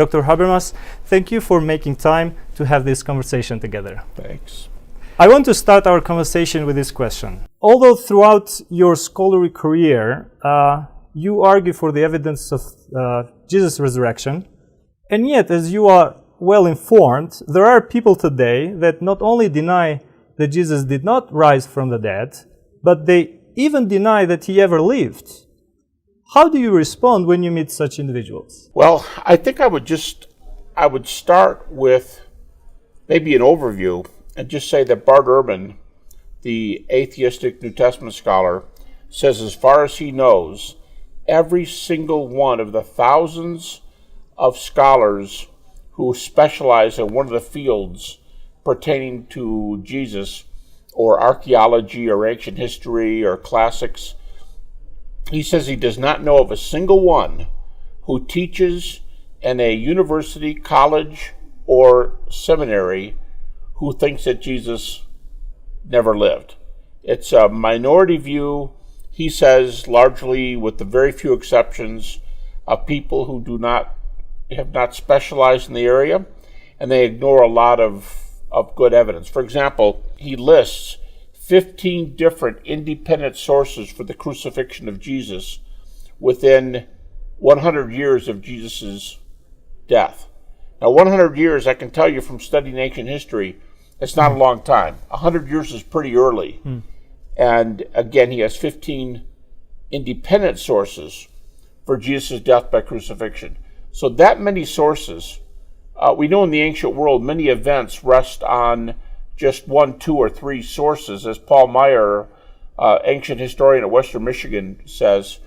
Dr. Habermas, thank you for making time to have this conversation together. Thanks. I want to start our conversation with this question. Although throughout your scholarly career, you argue for the evidence of Jesus' resurrection, and yet, as you are well informed, there are people today that not only deny that Jesus did not rise from the dead, but they even deny that he ever lived. How do you respond when you meet such individuals? Well, I think I would start with maybe an overview and just say that Bart Ehrman, the atheistic New Testament scholar, says as far as he knows, every single one of the thousands of scholars who specialize in one of the fields pertaining to Jesus, or archaeology, or ancient history, or classics, he says he does not know of a single one who teaches in a university, college, or seminary who thinks that Jesus never lived. It's a minority view, he says, largely with the very few exceptions of people who have not specialized in the area, and they ignore a lot of good evidence. For example, he lists 15 different independent sources for the crucifixion of Jesus within 100 years of Jesus' death. Now, 100 years, I can tell you from studying ancient history, it's not a long time. 100 years is pretty early. And again, he has 15 independent sources for Jesus' death by crucifixion. So that many sources, we know in the ancient world, many events rest on just 1, 2, or 3 sources, as Paul Meyer, ancient historian at Western Michigan, says.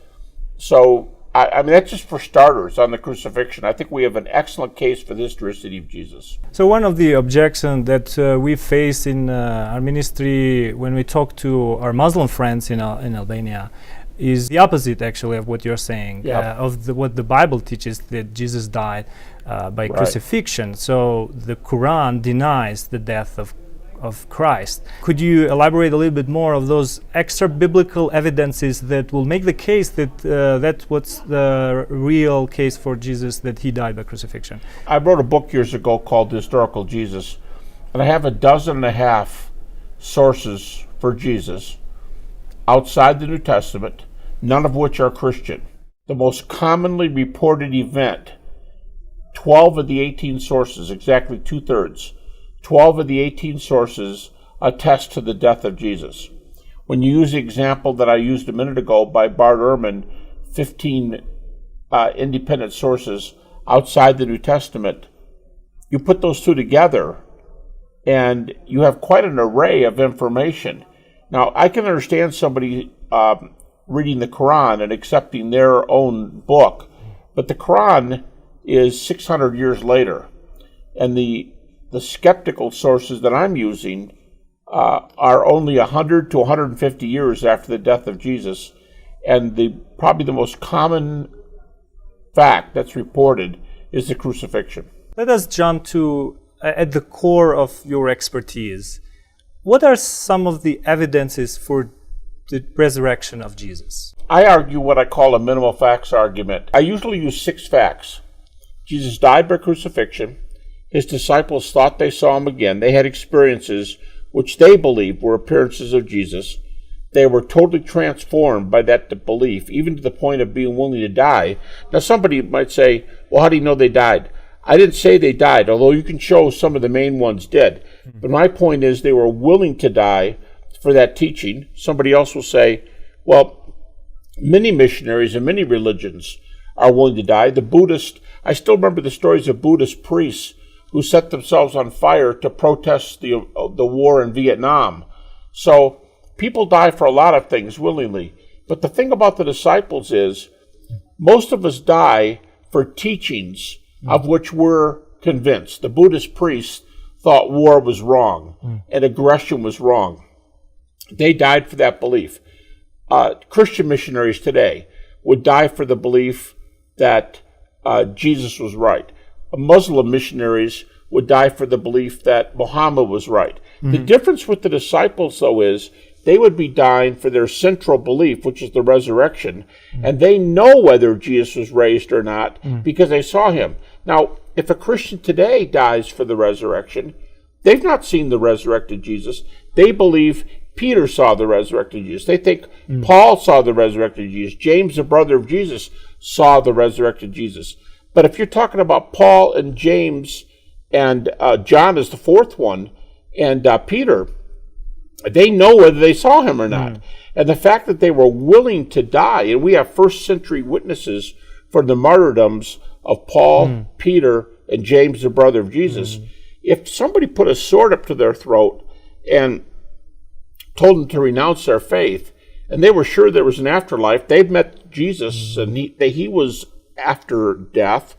So, I mean, that's just for starters on the crucifixion. I think we have an excellent case for the historicity of Jesus. So one of the objections that we face in our ministry when we talk to our Muslim friends in Albania is the opposite, actually, of what you're saying, what the Bible teaches, that Jesus died by crucifixion. So the Quran denies the death of Christ. Could you elaborate a little bit more of those extra biblical evidences that will make the case that that's what's the real case for Jesus, that he died by crucifixion? I wrote a book years ago called The Historical Jesus, and I have 12 sources for Jesus outside the New Testament, none of which are Christian. The most commonly reported event, 12 of the 18 sources, exactly 2/3, 12 of the 18 sources attest to the death of Jesus. When you use the example that I used a minute ago by Bart Ehrman, 15 independent sources outside the New Testament, you put those two together and you have quite an array of information. Now, I can understand somebody reading the Quran and accepting their own book, but the Quran is 600 years later, and the skeptical sources that I'm using are only 100 to 150 years after the death of Jesus, and probably the most common fact that's reported is the crucifixion. Let us jump to at the core of your expertise. What are some of the evidences for the resurrection of Jesus? I argue what I call a minimal facts argument. I usually use 6 facts. Jesus died by crucifixion. His disciples thought they saw him again. They had experiences which they believed were appearances of Jesus. They were totally transformed by that belief, even to the point of being willing to die. Now, somebody might say, well, how do you know they died? I didn't say they died, although you can show some of the main ones did. But my point is they were willing to die for that teaching. Somebody else will say, well, many missionaries and many religions are willing to die. The Buddhist, I still remember the stories of Buddhist priests who set themselves on fire to protest the war in Vietnam. So people die for a lot of things willingly. But the thing about the disciples is most of us die for teachings of which we're convinced. The Buddhist priests thought war was wrong and aggression was wrong. They died for that belief. Christian missionaries today would die for the belief that Jesus was right. Muslim missionaries would die for the belief that Muhammad was right. The difference with the disciples, though, is they would be dying for their central belief, which is the resurrection, and they know whether Jesus was raised or not because they saw him. Now, if a Christian today dies for the resurrection, they've not seen the resurrected Jesus. They believe Peter saw the resurrected Jesus. They think Paul saw the resurrected Jesus. James, the brother of Jesus, saw the resurrected Jesus. But if you're talking about Paul and James and John is the fourth one, and Peter, they know whether they saw him or not. And the fact that they were willing to die, and we have first century witnesses for the martyrdoms of Paul, Peter, and James, the brother of Jesus. If somebody put a sword up to their throat and told them to renounce their faith, and they were sure there was an afterlife, they've met Jesus, and he was after death,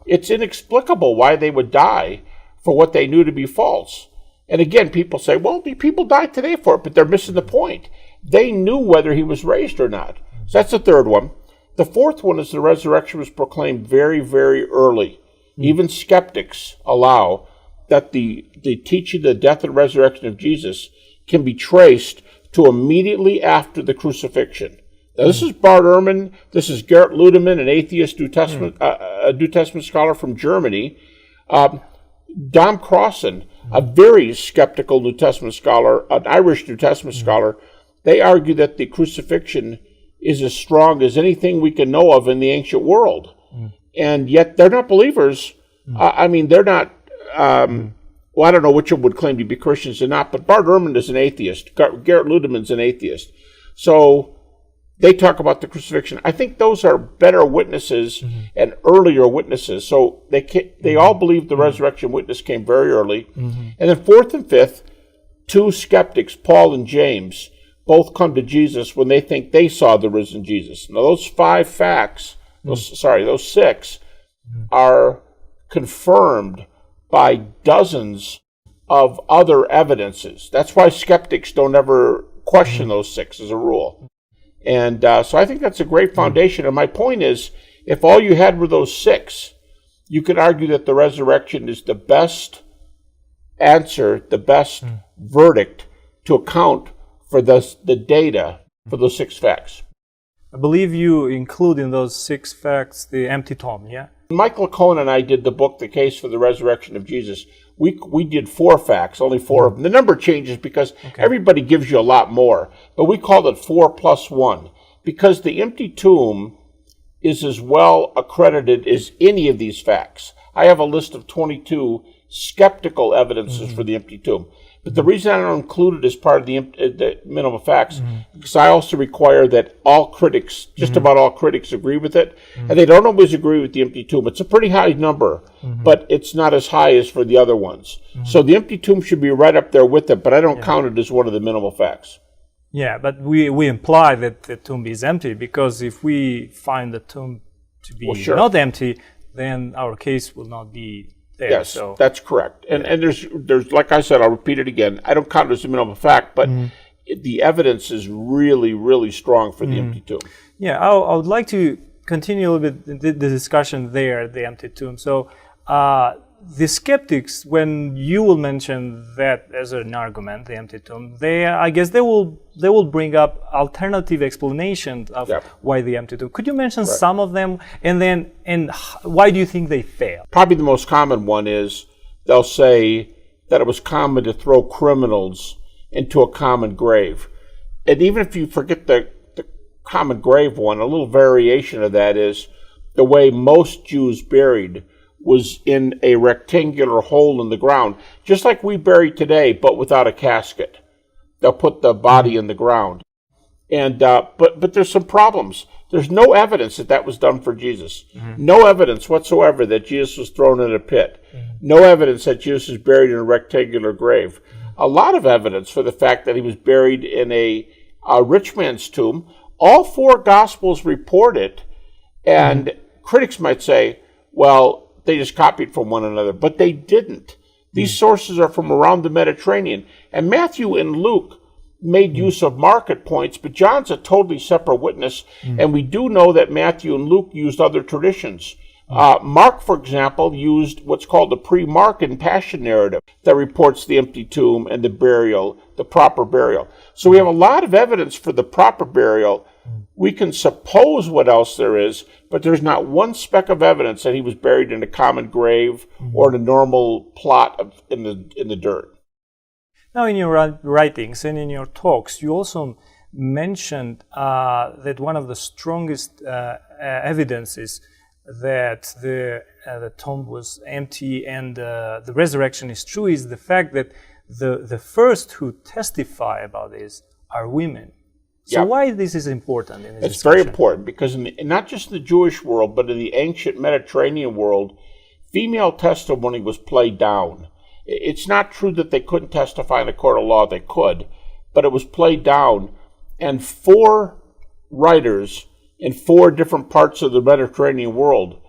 it's inexplicable why they would die for what they knew to be false. And again, people say, well, people die today for it, but they're missing the point. They knew whether he was raised or not. So that's the third one. The fourth one is the resurrection was proclaimed very, very early. Even skeptics allow that the teaching, the death and resurrection of Jesus can be traced to immediately after the crucifixion. Now, this is Bart Ehrman. This is Gerrit Ludemann, an atheist New Testament, a New Testament scholar from Germany. Dom Crossan, a very skeptical New Testament scholar, an Irish New Testament scholar, they argue that the crucifixion is as strong as anything we can know of in the ancient world. And yet they're not believers. They're not, well, I don't know which one would claim to be Christians or not, but Bart Ehrman is an atheist. Gerrit Ludemann's an atheist. So they talk about the crucifixion. I think those are better witnesses and earlier witnesses. So they all believe the resurrection witness came very early. And then fourth and fifth, two skeptics, Paul and James, both come to Jesus when they think they saw the risen Jesus. Now those five facts, those six, are confirmed by dozens of other evidences. That's why skeptics don't ever question those six as a rule. And so I think that's a great foundation. And my point is, if all you had were those six, you could argue that the resurrection is the best answer, the best verdict to account for the data for those six facts. I believe you include in those six facts the empty tomb, yeah? Michael Cohen and I did the book, The Case for the Resurrection of Jesus. We did four facts, only four of them. The number changes because everybody gives you a lot more, but we called it 4 + 1 because the empty tomb is as well accredited as any of these facts. I have a list of 22 skeptical evidences for the empty tomb. But the reason I don't include it as part of the minimum facts, because I also require that all critics, just about all critics, agree with it. And they don't always agree with the empty tomb. It's a pretty high number, but it's not as high as for the other ones. So the empty tomb should be right up there with it, but I don't count it as one of the minimal facts. Yeah, but we imply that the tomb is empty, because if we find the tomb to be not empty, then our case will not be there. Yes, so that's correct. And there's like I said, I'll repeat it again. I don't count it as a minimum fact, but the evidence is really, really strong for the empty tomb. Yeah, I would like to continue a little bit the discussion there, the empty tomb. So the skeptics, when you will mention that as an argument, the empty tomb, I guess they will bring up alternative explanations of why the empty tomb. Could you mention some of them, and why do you think they fail? Probably the most common one is they'll say that it was common to throw criminals into a common grave. And even if you forget the common grave one, a little variation of that is the way most Jews buried was in a rectangular hole in the ground, just like we bury today, but without a casket. They'll put the body in the ground. And but there's some problems. There's no evidence that was done for Jesus. No evidence whatsoever that Jesus was thrown in a pit. No evidence that Jesus was buried in a rectangular grave. A lot of evidence for the fact that he was buried in a rich man's tomb. All four Gospels report it, and critics might say, well, they just copied from one another, but they didn't. These sources are from around the Mediterranean. And Matthew and Luke made use of market points, but John's a totally separate witness, and we do know that Matthew and Luke used other traditions. Mark, for example, used what's called the pre-Markan Passion narrative that reports the empty tomb and the burial, the proper burial. So we have a lot of evidence for the proper burial, We can suppose what else there is, but there's not one speck of evidence that he was buried in a common grave or in a normal plot in the dirt. Now, in your writings and in your talks, you also mentioned that one of the strongest evidences that the tomb was empty and the resurrection is true is the fact that the first who testify about this are women. So why this is important in this discussion? Very important because not just in the Jewish world, but in the ancient Mediterranean world, female testimony was played down. It's not true that they couldn't testify in a court of law. They could, but it was played down. And 4 writers in 4 different parts of the Mediterranean world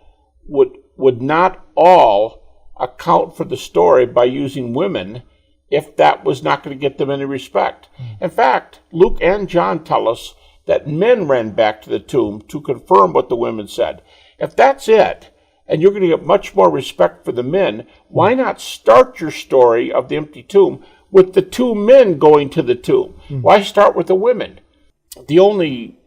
would not all account for the story by using women if that was not going to get them any respect. In fact, Luke and John tell us that men ran back to the tomb to confirm what the women said. If that's it, and you're going to get much more respect for the men, why not start your story of the empty tomb with the 2 men going to the tomb? Why start with the women? The only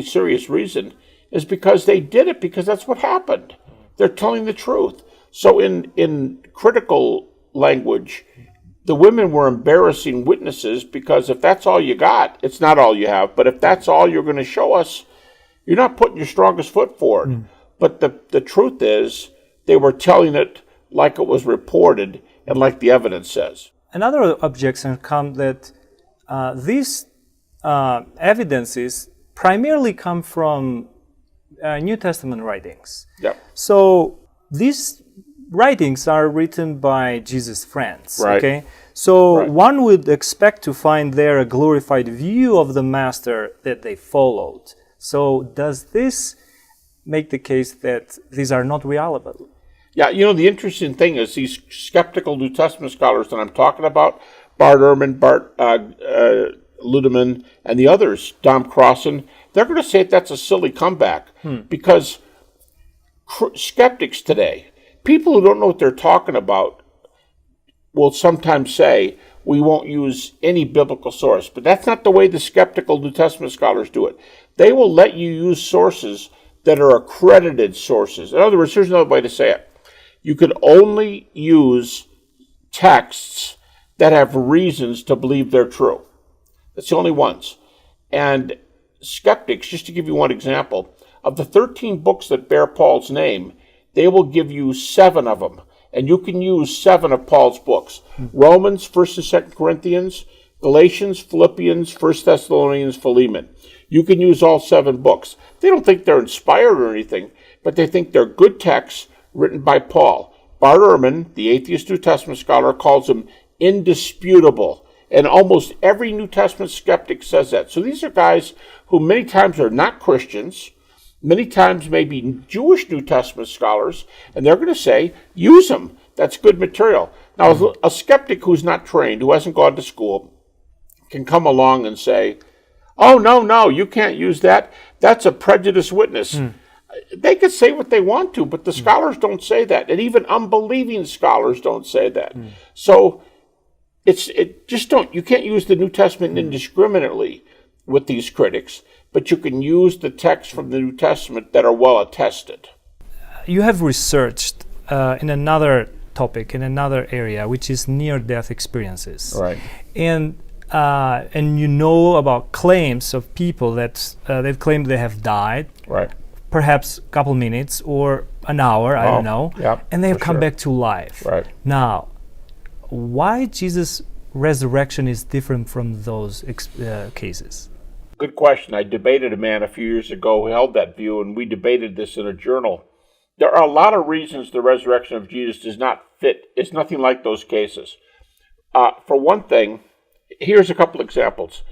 serious reason is because they did it because that's what happened. They're telling the truth. So in critical language, the women were embarrassing witnesses because if that's all you got, it's not all you have, but if that's all you're going to show us, you're not putting your strongest foot forward. But the truth is, they were telling it like it was reported and like the evidence says. Another objection comes that these evidences primarily come from New Testament writings. So these writings are written by Jesus' friends. Okay, so one would expect to find there a glorified view of the master that they followed. So does this make the case that these are not reliable? Yeah, the interesting thing is these skeptical New Testament scholars that I'm talking about, Bart Ehrman, Bart Ludemann, and the others, Dom Crossan, they're going to say that's a silly comeback because skeptics today, people who don't know what they're talking about, will sometimes say, we won't use any biblical source. But that's not the way the skeptical New Testament scholars do it. They will let you use sources that are accredited sources. In other words, here's another way to say it. You could only use texts that have reasons to believe they're true. That's the only ones. And skeptics, just to give you one example, of the 13 books that bear Paul's name, they will give you 7 of them. And you can use 7 of Paul's books. Romans, 1st and 2nd Corinthians, Galatians, Philippians, 1st Thessalonians, Philemon. You can use all 7 books. They don't think they're inspired or anything, but they think they're good texts written by Paul. Bart Ehrman, the atheist New Testament scholar, calls them indisputable. And almost every New Testament skeptic says that. So these are guys who many times are not Christians, many times maybe Jewish New Testament scholars, and they're going to say, use them. That's good material. Now, a skeptic who's not trained, who hasn't gone to school, can come along and say, oh, no, you can't use that. That's a prejudiced witness. They could say what they want to, but the scholars don't say that. And even unbelieving scholars don't say that. So you can't use the New Testament indiscriminately with these critics, but you can use the texts from the New Testament that are well attested. You have researched in another topic, in another area, which is near-death experiences. Right. And you know about claims of people that they've claimed they have died. Right. Perhaps a couple minutes or an hour, I don't know. Yep, and they've come back to life. Right. Now, why Jesus' resurrection is different from those cases? Good question. I debated a man a few years ago who held that view, and we debated this in a journal. There are a lot of reasons the resurrection of Jesus does not fit. It's nothing like those cases. For one thing, here's a couple examples.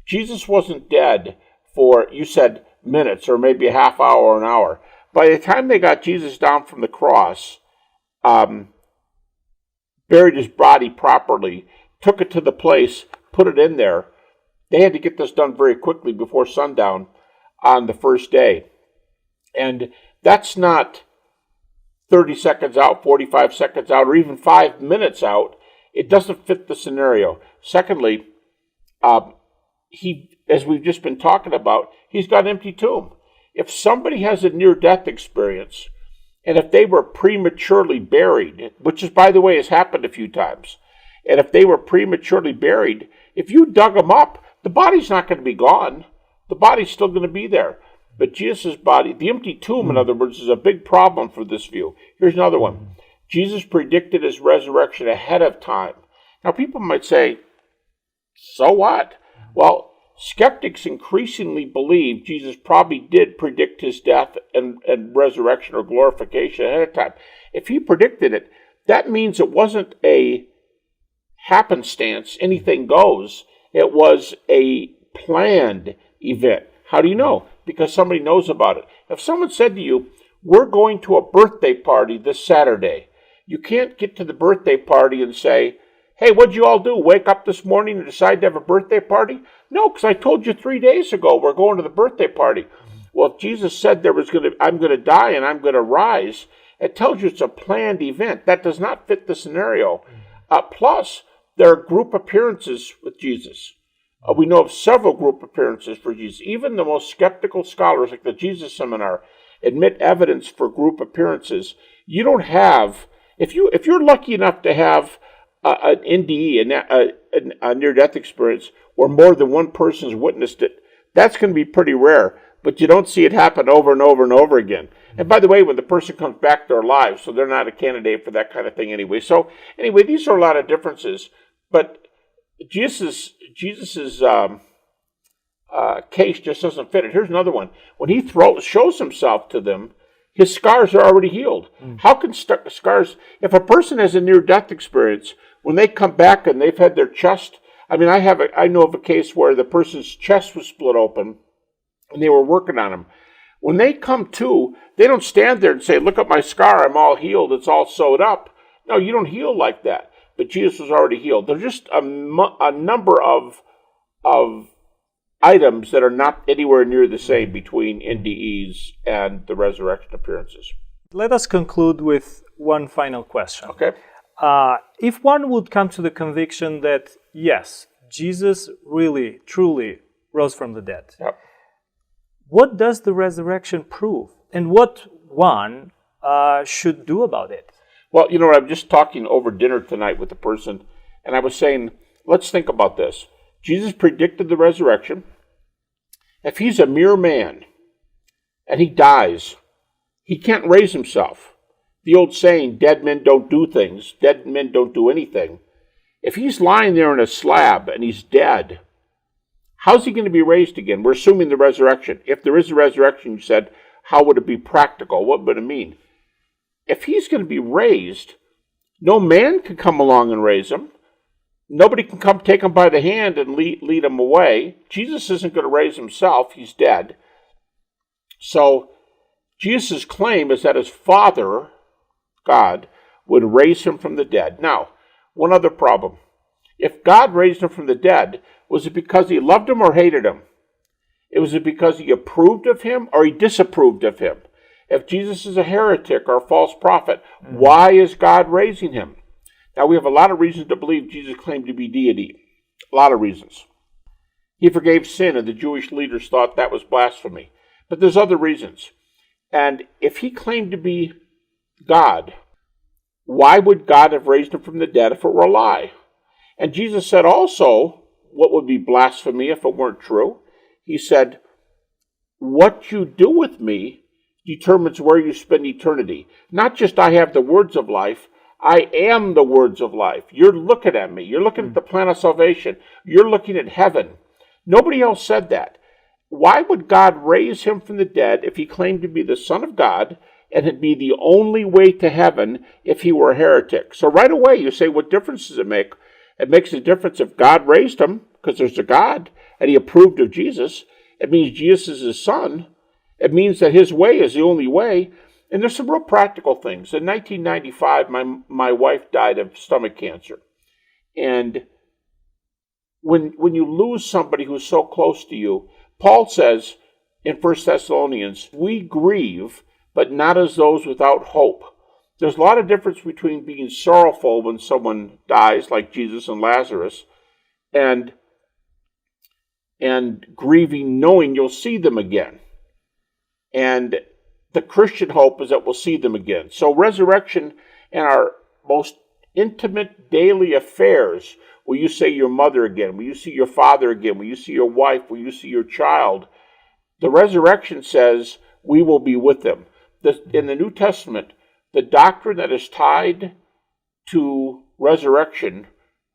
Jesus wasn't dead for, you said, minutes or maybe a half hour or an hour. By the time they got Jesus down from the cross, buried his body properly, took it to the place, put it in there. They had to get this done very quickly before sundown on the first day. And that's not 30 seconds out, 45 seconds out, or even 5 minutes out. It doesn't fit the scenario. Secondly, as we've just been talking about, he's got an empty tomb. If somebody has a near-death experience, and if they were prematurely buried, which is, by the way, has happened a few times, and if they were prematurely buried, if you dug them up, the body's not going to be gone. The body's still going to be there. But Jesus' body, the empty tomb, in other words, is a big problem for this view. Here's another one. Jesus predicted his resurrection ahead of time. Now, people might say, so what? Well, skeptics increasingly believe Jesus probably did predict his death and resurrection or glorification ahead of time. If he predicted it, that means it wasn't a happenstance, anything goes. It was a planned event. How do you know? Because somebody knows about it. If someone said to you, we're going to a birthday party this Saturday, you can't get to the birthday party and say, hey, what'd you all do? Wake up this morning and decide to have a birthday party? No, because I told you 3 days ago we're going to the birthday party. Well, if Jesus said I'm going to die and I'm going to rise, it tells you it's a planned event. That does not fit the scenario. Plus, there are group appearances with Jesus. We know of several group appearances for Jesus. Even the most skeptical scholars, like the Jesus Seminar, admit evidence for group appearances. You don't have, if you're lucky enough to have an NDE, a near-death experience, where more than one person's witnessed it, that's going to be pretty rare. But you don't see it happen over and over and over again. And by the way, when the person comes back, they're alive, so they're not a candidate for that kind of thing anyway. So anyway, these are a lot of differences. But Jesus' case just doesn't fit it. Here's another one. When he shows himself to them, his scars are already healed. How can scars, if a person has a near-death experience, when they come back and they've had their chest, I know of a case where the person's chest was split open and they were working on him. When they come to, they don't stand there and say, look at my scar, I'm all healed, it's all sewed up. No, you don't heal like that. But Jesus was already healed. There's just a number of items that are not anywhere near the same between NDEs and the resurrection appearances. Let us conclude with one final question. Okay. If one would come to the conviction that, yes, Jesus really, truly rose from the dead, Yep. What does the resurrection prove? And what one should do about it? Well, I'm just talking over dinner tonight with a person, and I was saying, let's think about this. Jesus predicted the resurrection. If he's a mere man and he dies, he can't raise himself. The old saying, dead men don't do things, dead men don't do anything. If he's lying there in a slab and he's dead, how's he going to be raised again? We're assuming the resurrection. If there is a resurrection, you said, how would it be practical? What would it mean? If he's going to be raised, no man can come along and raise him. Nobody can come take him by the hand and lead him away. Jesus isn't going to raise himself. He's dead. So Jesus' claim is that his Father, God, would raise him from the dead. Now, one other problem. If God raised him from the dead, was it because he loved him or hated him? Was it because he approved of him or he disapproved of him? If Jesus is a heretic or a false prophet, why is God raising him? Now, we have a lot of reasons to believe Jesus claimed to be deity. A lot of reasons. He forgave sin, and the Jewish leaders thought that was blasphemy. But there's other reasons. And if he claimed to be God, why would God have raised him from the dead if it were a lie? And Jesus said also, what would be blasphemy if it weren't true? He said, what you do with me determines where you spend eternity. Not just I have the words of life, I am the words of life. You're looking at me. You're looking at the plan of salvation. You're looking at heaven. Nobody else said that. Why would God raise him from the dead if he claimed to be the Son of God and it'd be the only way to heaven if he were a heretic? So right away you say, what difference does it make? It makes a difference if God raised him, because there's a God, and he approved of Jesus. It means Jesus is his son. It means that his way is the only way. And there's some real practical things. In 1995, my wife died of stomach cancer. And when you lose somebody who's so close to you, Paul says in 1 Thessalonians, we grieve, but not as those without hope. There's a lot of difference between being sorrowful when someone dies, like Jesus and Lazarus, and and grieving knowing you'll see them again. And the Christian hope is that we'll see them again. So resurrection in our most intimate daily affairs, will you see your mother again? Will you see your father again? Will you see your wife? Will you see your child? The resurrection says we will be with them. In the New Testament, the doctrine that is tied to resurrection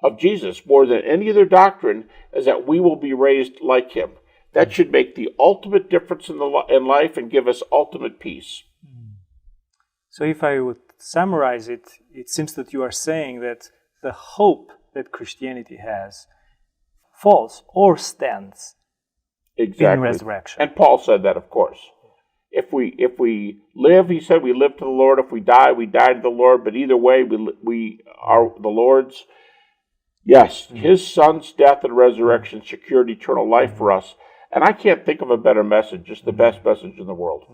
of Jesus more than any other doctrine is that we will be raised like him. That should make the ultimate difference in life and give us ultimate peace. So if I would summarize it, it seems that you are saying that the hope that Christianity has falls or stands in resurrection. And Paul said that, of course. If we live, he said, we live to the Lord. If we die to the Lord. But either way, we are the Lord's. Yes, his son's death and resurrection secured eternal life for us. And I can't think of a better message, just the best message in the world.